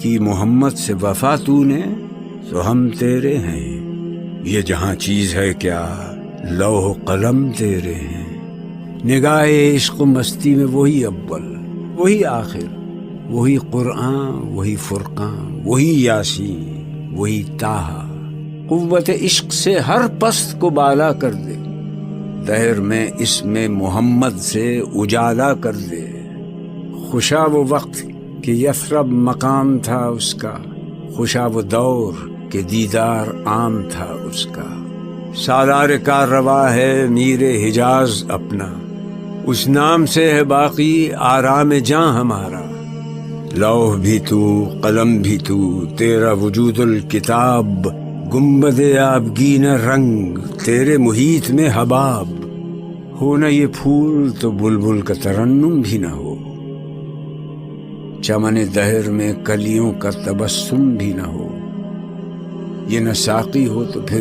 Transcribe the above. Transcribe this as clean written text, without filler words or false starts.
کی محمد سے وفا تو نے تو ہم تیرے ہیں، یہ جہاں چیز ہے کیا لوح و قلم تیرے ہیں، نگاہ عشق و مستی میں وہی اول وہی آخر، وہی قرآن وہی فرقان وہی یاسین وہی طٰہٰ، قوت عشق سے ہر پست کو بالا کر دے، دہر میں اس میں محمد سے اجالا کر دے، خوشا وہ وقت کہ یثرب مقام تھا اس کا، خوشا وہ دور کہ دیدار عام تھا اس کا، سالار کا روا ہے میر حجاز اپنا، اس نام سے ہے باقی آرام جاں ہمارا، لوح بھی تو قلم بھی تو تیرا وجود الکتاب، گنبد آبگین رنگ تیرے محیط میں حباب، ہو نہ یہ پھول تو بلبل کا ترنم بھی نہ ہو، چمن دہر میں کلیوں کا تبسم بھی نہ ہو، یہ نہ ساقی ہو تو پھر